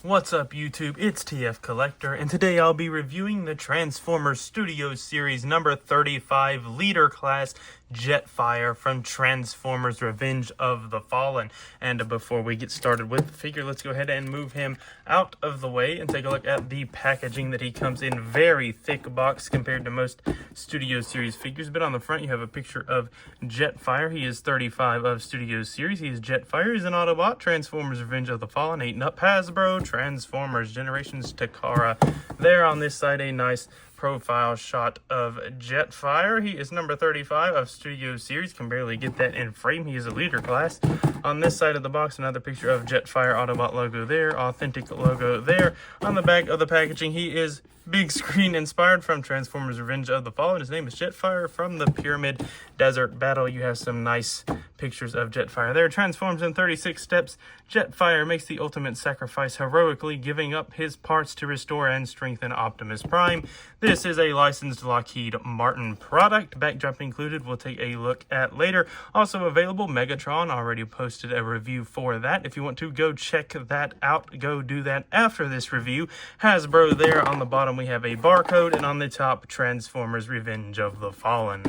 What's up YouTube, it's TF Collector, and today I'll be reviewing the Transformers Studios Series number 35 Leader Class JETFIRE from Transformers Revenge of the Fallen. And before we get started with the figure, let's go ahead and move him out of the way and take a look at the packaging that he comes in. Very thick box compared to most Studio Series figures, but on the front you have a picture of JETFIRE. He is 35 of Studio Series. He is JETFIRE. He's an Autobot, Transformers Revenge of the Fallen, 8-Up Hasbro, Transformers Generations Takara. There on this side, a nice profile shot of JETFIRE. He is number 35 of Studio Series. Can barely get that in frame. He is a leader class. On this side of the box, another picture of JETFIRE Autobot logo there, authentic logo there. On the back of the packaging, he is big screen inspired from Transformers Revenge of the Fallen. His name is JETFIRE from the Pyramid Desert Battle. You have some nice pictures of JETFIRE there. Transforms in 36 steps. JETFIRE makes the ultimate sacrifice, heroically giving up his parts to restore and strengthen Optimus Prime. This is a licensed Lockheed Martin product. Backdrop included. We'll take a look at later. Also available, Megatron. Already posted a review for that. If you want to go check that out, go do that after this review. Hasbro there. On the bottom we have a barcode, and on the top, Transformers Revenge of the Fallen.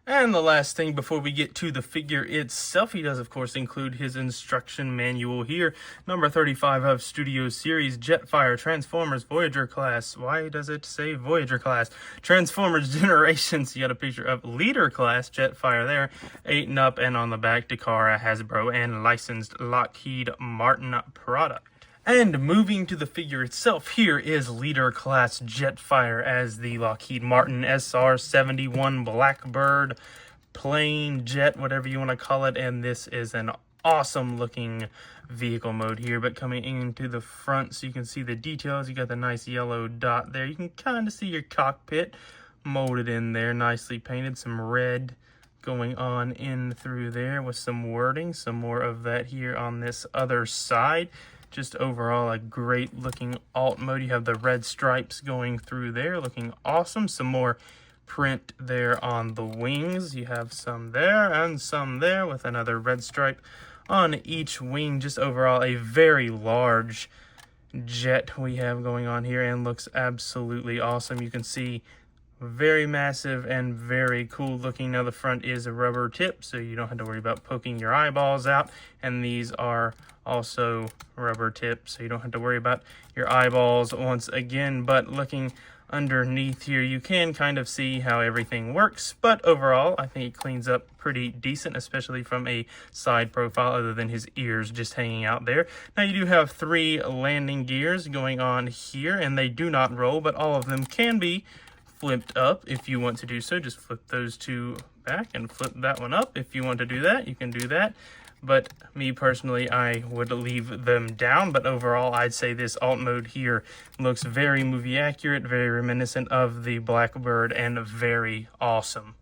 And the last thing before we get to the figure itself, he does of course include his instruction manual here. Number 35 of Studio Series, JETFIRE, Transformers Voyager Class. Why does it say Voyager Class? Transformers Generations. You got a picture of Leader Class, JETFIRE there. 8-Up, and on the back, Takara, Hasbro, and licensed Lockheed Martin product. And moving to the figure itself, here is Leader Class JETFIRE as the Lockheed Martin SR-71 Blackbird plane jet, whatever you want to call it. And this is an awesome looking vehicle mode here, but coming into the front so you can see the details. You got the nice yellow dot there. You can kind of see your cockpit molded in there, nicely painted. Some red going on in through there with some wording. Some more of that here on this other side. Just overall a great looking alt mode. You have the red stripes going through there, looking awesome. Some more print there on the wings. You have some there and some there with another red stripe on each wing. Just overall a very large jet we have going on here, and looks absolutely awesome. You can see very massive and very cool looking. Now the front is a rubber tip, so you don't have to worry about poking your eyeballs out, and these are also rubber tips, so you don't have to worry about your eyeballs once again. But looking underneath here, you can kind of see how everything works, but overall I think it cleans up pretty decent, especially from a side profile, other than his ears just hanging out there. Now you do have 3 landing gears going on here, and they do not roll, but all of them can be flipped up if you want to do so. Just flip those 2 back and flip that one up. If you want to do that, you can do that. But me personally, I would leave them down. But overall, I'd say this alt mode here looks very movie accurate, very reminiscent of the Blackbird, and very awesome.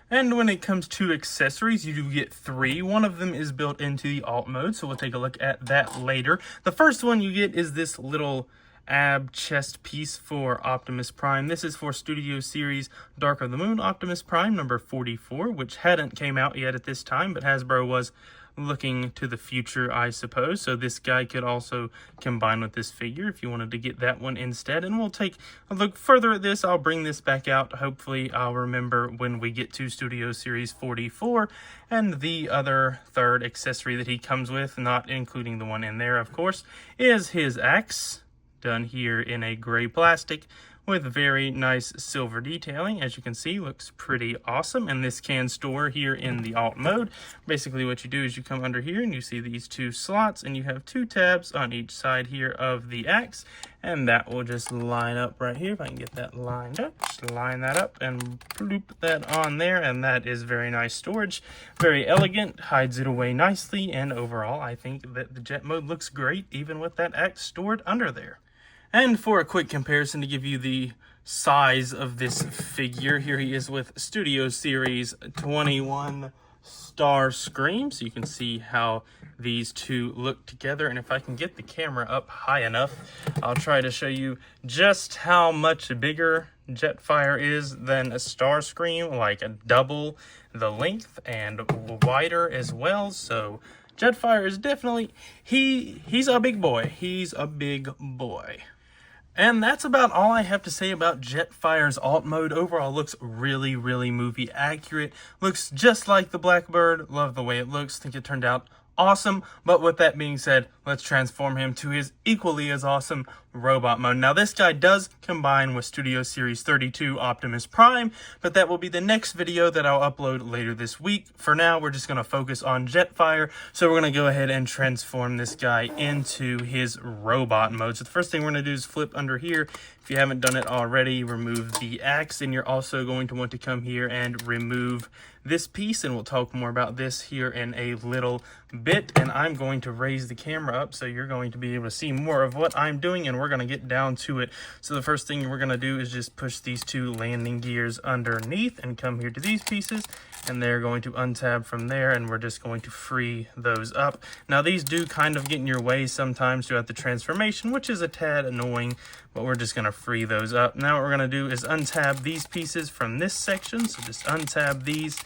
And when it comes to accessories, you do get 3. One of them is built into the alt mode, so we'll take a look at that later. The first one you get is this little ab chest piece for Optimus Prime. This is for Studio Series Dark of the Moon Optimus Prime number 44, which hadn't came out yet at this time, but Hasbro was looking to the future, I suppose. So this guy could also combine with this figure if you wanted to get that one instead. And we'll take a look further at this. I'll bring this back out. Hopefully I'll remember when we get to Studio Series 44. And the other third accessory that he comes with, not including the one in there, of course, is his axe, done here in a gray plastic with very nice silver detailing. As you can see, looks pretty awesome. And this can store here in the alt mode. Basically what you do is you come under here and you see these 2 slots, and you have 2 tabs on each side here of the axe, and that will just line up right here. If I can get that lined up, just line that up and bloop that on there, and that is very nice storage. Very elegant, hides it away nicely, and overall I think that the jet mode looks great even with that axe stored under there. And for a quick comparison to give you the size of this figure, here he is with Studio Series 21 Starscream, so you can see how these 2 look together. And if I can get the camera up high enough, I'll try to show you just how much bigger JETFIRE is than a Starscream, like a double the length and wider as well. So Jetfire is definitely, he's a big boy. He's a big boy. And that's about all I have to say about Jetfire's alt mode. Overall, looks really, really movie accurate. Looks just like the Blackbird. Love the way it looks. Think it turned out awesome. But with that being said, let's transform him to his equally as awesome robot mode. Now, this guy does combine with Studio Series 32 Optimus Prime, but that will be the next video that I'll upload later this week. For now, we're just going to focus on Jetfire. So we're going to go ahead and transform this guy into his robot mode. So the first thing we're going to do is flip under here. If you haven't done it already, remove the axe, and you're also going to want to come here and remove this piece, and we'll talk more about this here in a little bit. And I'm going to raise the camera up so you're going to be able to see more of what I'm doing, and we're going to get down to it. So the first thing we're going to do is just push these two landing gears underneath and come here to these pieces, and they're going to untab from there, and we're just going to free those up. Now, these do kind of get in your way sometimes throughout the transformation, which is a tad annoying, but we're just going to free those up. Now what we're going to do is untab these pieces from this section. So just untab these.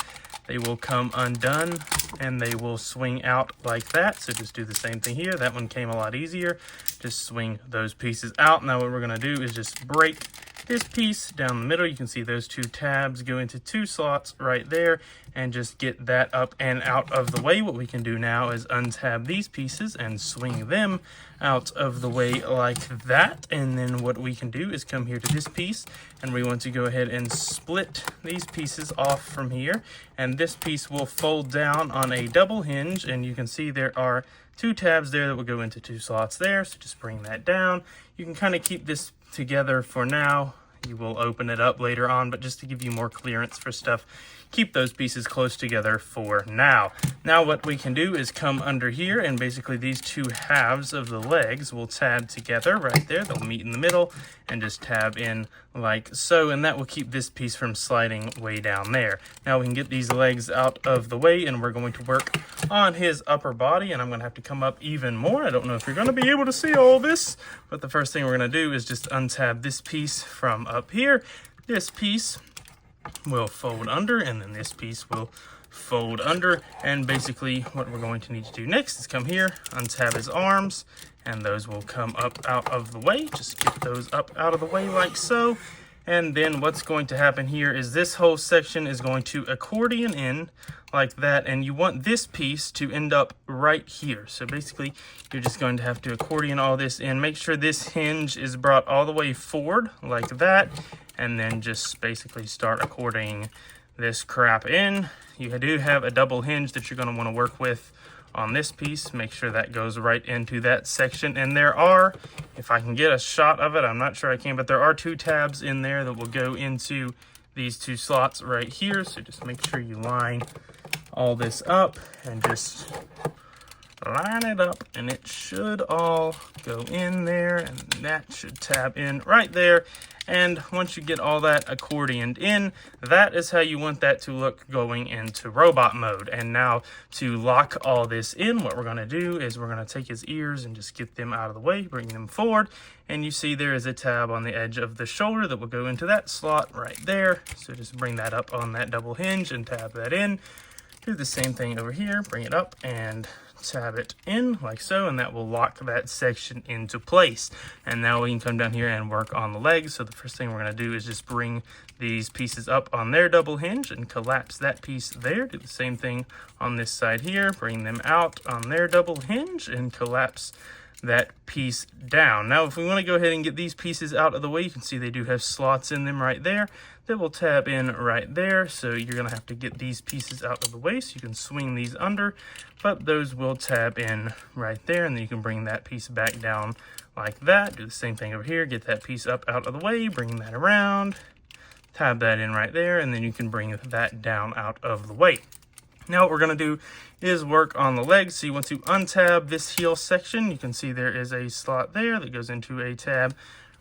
They will come undone and they will swing out like that. So just do the same thing here. That one came a lot easier. Just swing those pieces out. Now what we're going to do is just break this piece down the middle. You can see those two tabs go into two slots right there, and just get that up and out of the way. What we can do now is untab these pieces and swing them out of the way like that. And then what we can do is come here to this piece, and we want to go ahead and split these pieces off from here, and this piece will fold down on a double hinge, and you can see there are two tabs there that will go into two slots there. So just bring that down. You can kind of keep this together for now. You will open it up later on, but just to give you more clearance for stuff, keep those pieces close together for now. Now what we can do is come under here, and basically these two halves of the legs will tab together right there. They'll meet in the middle and just tab in like so, and that will keep this piece from sliding way down there. Now we can get these legs out of the way, and we're going to work on his upper body, and I'm going to have to come up even more. I don't know if you're going to be able to see all this, but the first thing we're going to do is just untab this piece from up here. This piece will fold under, and then this piece will fold under. And basically what we're going to need to do next is come here, untab his arms, and those will come up out of the way. Just get those up out of the way like so. And then what's going to happen here is this whole section is going to accordion in like that, and you want this piece to end up right here. So basically you're just going to have to accordion all this in. Make sure this hinge is brought all the way forward like that, and then just basically start accordioning this crap in. You do have a double hinge that you're going to want to work with on this piece. Make sure that goes right into that section. And there are, if I can get a shot of it, I'm not sure I can, but there are two tabs in there that will go into these two slots right here. So just make sure you line all this up and just line it up, and it should all go in there, and that should tab in right there. And once you get all that accordioned in, that is how you want that to look going into robot mode. And now to lock all this in, what we're going to do is we're going to take his ears and just get them out of the way, bring them forward. And you see there is a tab on the edge of the shoulder that will go into that slot right there. So just bring that up on that double hinge and tab that in. Do the same thing over here, bring it up and tab it in like so, and that will lock that section into place. And now we can come down here and work on the legs. So the first thing we're going to do is just bring these pieces up on their double hinge and collapse that piece there. Do the same thing on this side here, bring them out on their double hinge and collapse that piece down. Now if we want to go ahead and get these pieces out of the way, you can see they do have slots in them right there that will tab in right there. So you're going to have to get these pieces out of the way so you can swing these under, but those will tab in right there, and then you can bring that piece back down like that. Do the same thing over here, get that piece up out of the way, bring that around, tab that in right there, and then you can bring that down out of the way. Now what we're going to do is work on the legs. So you want to untab this heel section. You can see there is a slot there that goes into a tab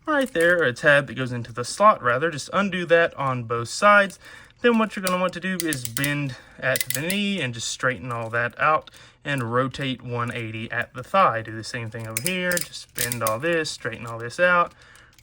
right there, or a tab that goes into the slot rather. Just undo that on both sides. Then what you're going to want to do is bend at the knee and just straighten all that out and rotate 180 at the thigh. Do the same thing over here. Just bend all this, straighten all this out,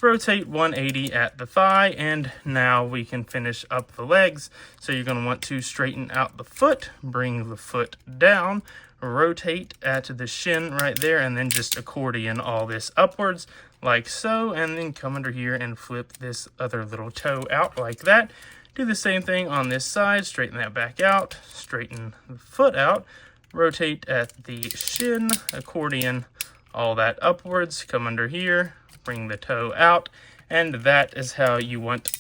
rotate 180 at the thigh, and now we can finish up the legs. So you're going to want to straighten out the foot, bring the foot down, rotate at the shin right there, and then just accordion all this upwards like so, and then come under here and flip this other little toe out like that. Do the same thing on this side, straighten that back out, straighten the foot out, rotate at the shin, accordion all that upwards, come under here, bring the toe out, and that is how you want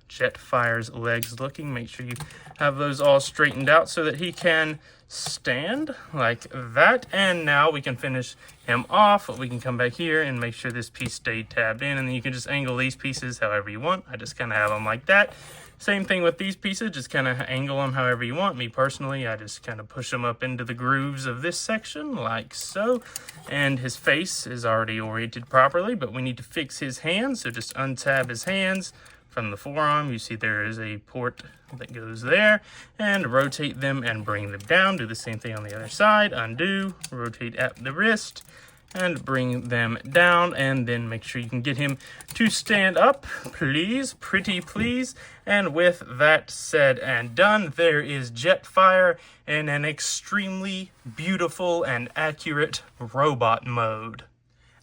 Jetfire's legs looking. Make sure you have those all straightened out so that he can stand like that. And now we can finish him off. We can come back here and make sure this piece stayed tabbed in, and then you can just angle these pieces however you want. I just kind of have them like that. Same thing with these pieces, just kind of angle them however you want. Me personally, I just kind of push them up into the grooves of this section like so. And his face is already oriented properly, but we need to fix his hands, so just untab his hands from the forearm. You see there is a port that goes there, and rotate them and bring them down. Do the same thing on the other side. Undo, rotate at the wrist, and bring them down, and then make sure you can get him to stand up, please, pretty please. And with that said and done, there is Jetfire in an extremely beautiful and accurate robot mode.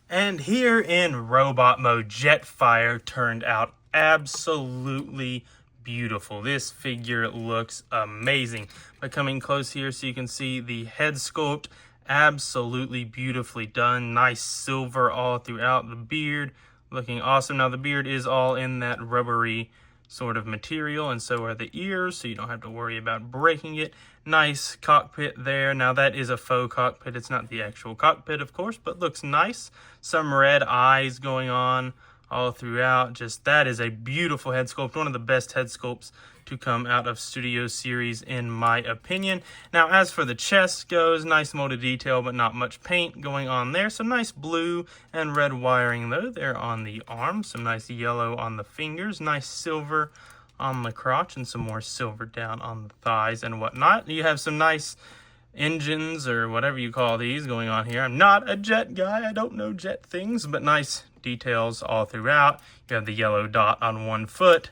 And here in robot mode, Jetfire turned out absolutely beautiful. This figure looks amazing. By coming close here so you can see the head sculpt, absolutely beautifully done. Nice silver all throughout. The beard looking awesome. Now the beard is all in that rubbery sort of material, and so are the ears, so you don't have to worry about breaking it. Nice cockpit there. Now that is a faux cockpit. It's not the actual cockpit, of course, but looks nice. Some red eyes going on all throughout. Just, that is a beautiful head sculpt. One of the best head sculpts to come out of Studio Series, in my opinion. Now, as for the chest goes, nice molded detail, but not much paint going on there. Some nice blue and red wiring, though, there on the arm. Some nice yellow on the fingers. Nice silver on the crotch, and some more silver down on the thighs and whatnot. You have some nice engines, or whatever you call these, going on here. I'm not a jet guy. I don't know jet things, but nice details all throughout. You have the yellow dot on one foot.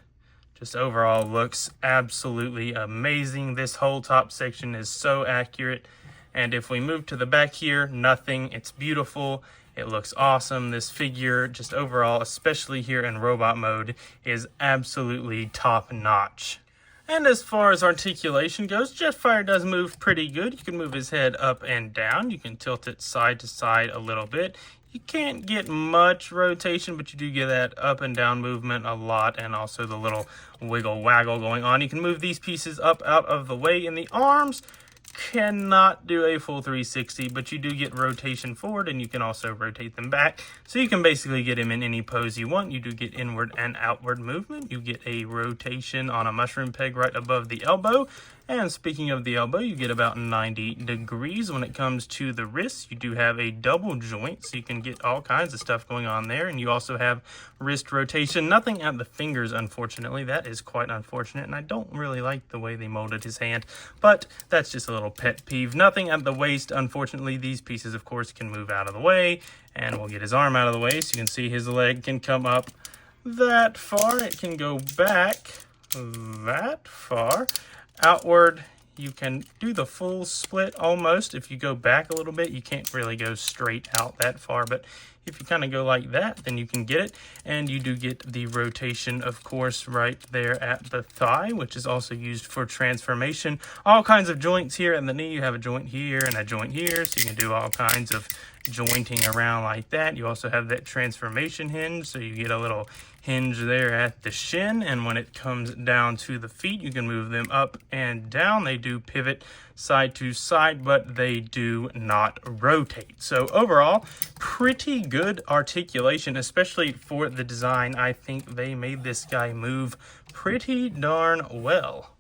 Just overall looks absolutely amazing. This whole top section is so accurate. And if we move to the back here, nothing. It's beautiful. It looks awesome. This figure, just overall, especially here in robot mode, is absolutely top notch. And as far as articulation goes, Jetfire does move pretty good. You can move his head up and down. You can tilt it side to side a little bit. You can't get much rotation, but you do get that up and down movement a lot, and also the little wiggle waggle going on. You can move these pieces up out of the way, and the arms cannot do a full 360, but you do get rotation forward, and you can also rotate them back. So you can basically get him in any pose you want. You do get inward and outward movement. You get a rotation on a mushroom peg right above the elbow. And speaking of the elbow, you get about 90 degrees. When it comes to the wrist, you do have a double joint, so you can get all kinds of stuff going on there. And you also have wrist rotation. Nothing at the fingers, unfortunately. That is quite unfortunate, and I don't really like the way they molded his hand, but that's just a little pet peeve. Nothing at the waist, unfortunately. These pieces, of course, can move out of the way, and we'll get his arm out of the way, so you can see his leg can come up that far. It can go back that far. Outward, you can do the full split almost. If you go back a little bit, you can't really go straight out that far, but if you kind of go like that, then you can get it. And you do get the rotation, of course, right there at the thigh, which is also used for transformation. All kinds of joints here in the knee. You have a joint here and a joint here, so you can do all kinds of jointing around like that. You also have that transformation hinge, so you get a little hinge there at the shin, and when it comes down to the feet, you can move them up and down. They do pivot side to side, but they do not rotate. So overall, pretty good articulation, especially for the design. I think they made this guy move pretty darn well.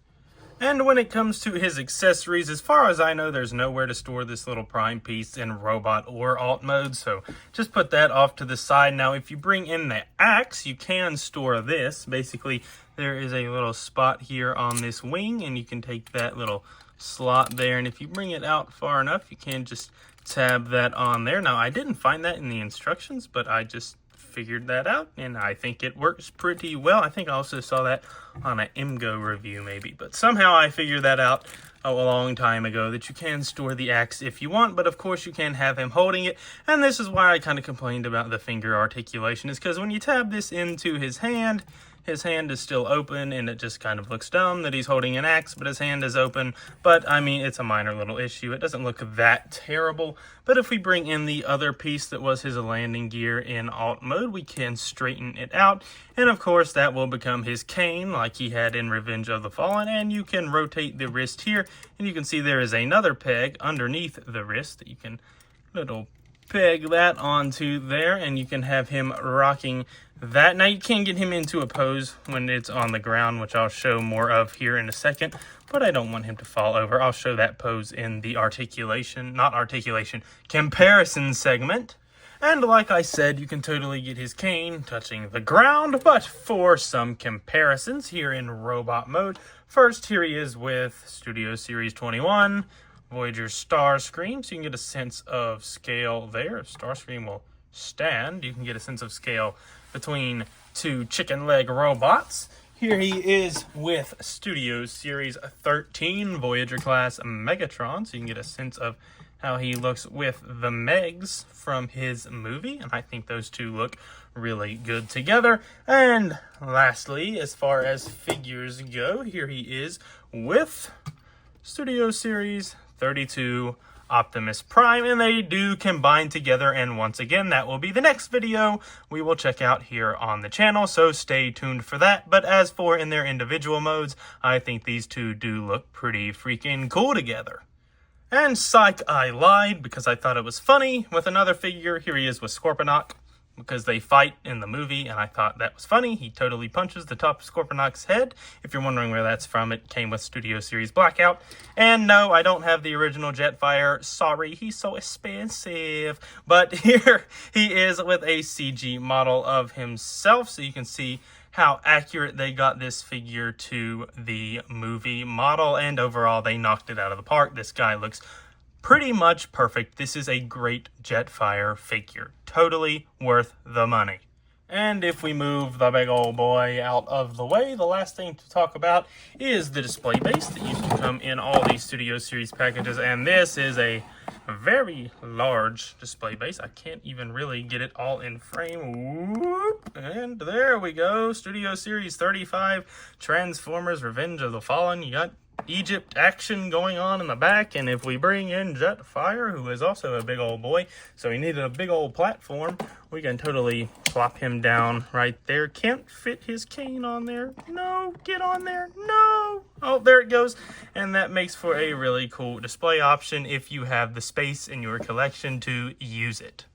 And when it comes to his accessories, as far as I know, there's nowhere to store this little prime piece in robot or alt mode, so just put that off to the side. Now, if you bring in the axe, you can store this. Basically, there is a little spot here on this wing, and you can take that little slot there, and if you bring it out far enough, you can just tab that on there. Now, I didn't find that in the instructions, but I just figured that out, and I think it works pretty well. I think I also saw that on an IMGO review maybe, but somehow I figured that out a long time ago that you can store the axe if you want, but of course you can have him holding it. And this is why I kind of complained about the finger articulation, is because when you tab this into his hand is still open, and it just kind of looks dumb that he's holding an axe, but his hand is open. But, I mean, it's a minor little issue. It doesn't look that terrible. But if we bring in the other piece that was his landing gear in alt mode, we can straighten it out. And, of course, that will become his cane, like he had in Revenge of the Fallen. And you can rotate the wrist here, and you can see there is another peg underneath the wrist that you can little peg that onto there, and you can have him rocking that. Now you can get him into a pose when it's on the ground, which I'll show more of here in a second, but I don't want him to fall over. I'll show that pose in the comparison segment. And like I said, you can totally get his cane touching the ground, but for some comparisons here in robot mode, first here he is with Studio Series 21, Voyager Starscream, so you can get a sense of scale there. Starscream will stand. You can get a sense of scale between two chicken leg robots. Here he is with Studio Series 13, Voyager class Megatron, so you can get a sense of how he looks with the Megs from his movie, and I think those two look really good together. And lastly, as far as figures go, here he is with Studio Series 32 Optimus Prime, and they do combine together, and once again that will be the next video we will check out here on the channel, so stay tuned for that. But as for in their individual modes, I think these two do look pretty freaking cool together. And psych, I lied, because I thought it was funny with another figure. Here he is with Scorponok, because they fight in the movie, and I thought that was funny. He totally punches the top of Scorponok's head. If you're wondering where that's from, it came with Studio Series Blackout. And no, I don't have the original Jetfire. Sorry, he's so expensive. But here he is with a CG model of himself, so you can see how accurate they got this figure to the movie model, and overall they knocked it out of the park. This guy looks pretty much perfect. This is a great Jetfire figure. Totally worth the money. And if we move the big old boy out of the way, the last thing to talk about is the display base that used to come in all these Studio Series packages. And this is a very large display base. I can't even really get it all in frame. Whoop. And there we go. Studio Series 35, Transformers Revenge of the Fallen. You got Egypt action going on in the back, and if we bring in Jetfire, who is also a big old boy, so he needed a big old platform, we can totally plop him down right there. Can't fit his cane on there. No, get on there. No. Oh, there it goes. And that makes for a really cool display option if you have the space in your collection to use it.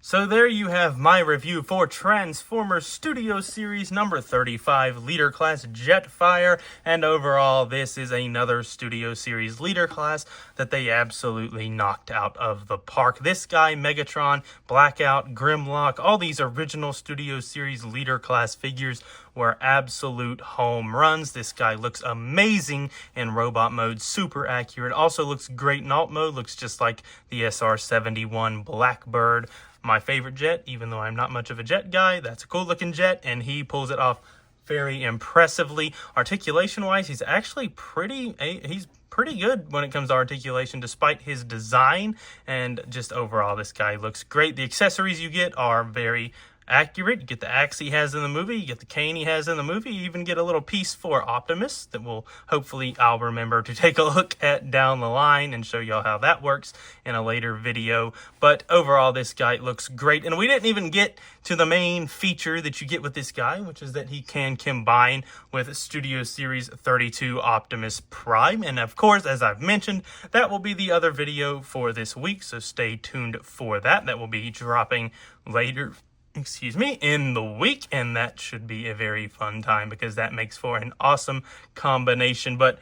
So there you have my review for Transformers Studio Series number 35 Leader Class Jetfire, and overall this is another Studio Series Leader Class that they absolutely knocked out of the park. This guy, Megatron, Blackout, Grimlock, all these original Studio Series Leader Class figures were absolute home runs. This guy looks amazing in robot mode, super accurate, also looks great in alt mode, looks just like the SR-71 Blackbird. My favorite jet, even though I'm not much of a jet guy. That's a cool looking jet, and he pulls it off very impressively. Articulation wise, he's actually pretty good when it comes to articulation, despite his design, and just overall this guy looks great. The accessories you get are very accurate. You get the axe he has in the movie, you get the cane he has in the movie, you even get a little piece for Optimus that will hopefully I'll remember to take a look at down the line and show y'all how that works in a later video. But overall this guy looks great, and we didn't even get to the main feature that you get with this guy, which is that he can combine with Studio Series 32 Optimus Prime. And of course, as I've mentioned, that will be the other video for this week, so stay tuned for that. That will be dropping later in the week, and that should be a very fun time because that makes for an awesome combination. But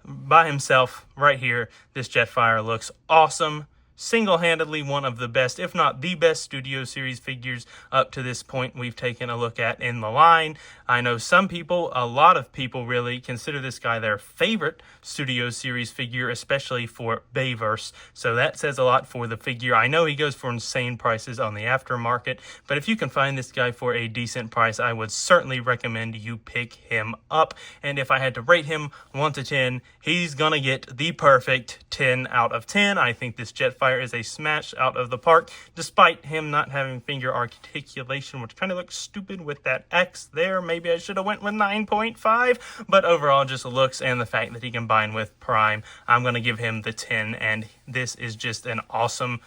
by himself right here, this Jetfire looks awesome. single-handedly one of the best, if not the best, Studio Series figures up to this point we've taken a look at in the line. I know some people, a lot of people really, consider this guy their favorite Studio Series figure, especially for Bayverse. So that says a lot for the figure. I know he goes for insane prices on the aftermarket, but if you can find this guy for a decent price, I would certainly recommend you pick him up. And if I had to rate him 1 to 10, he's gonna get the perfect 10 out of 10. I think this Jetfire is a smash out of the park, despite him not having finger articulation, which kind of looks stupid with that X there. Maybe I should have went with 9.5, but overall just looks and the fact that he combined with Prime, I'm going to give him the 10, and this is just an awesome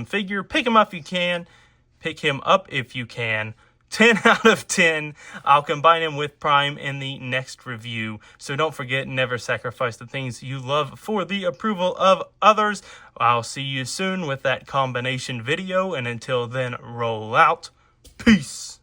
figure. Pick him up if you can. Pick him up if you can. 10 out of 10. I'll combine him with Prime in the next review. So don't forget, never sacrifice the things you love for the approval of others. I'll see you soon with that combination video. And until then, roll out. Peace.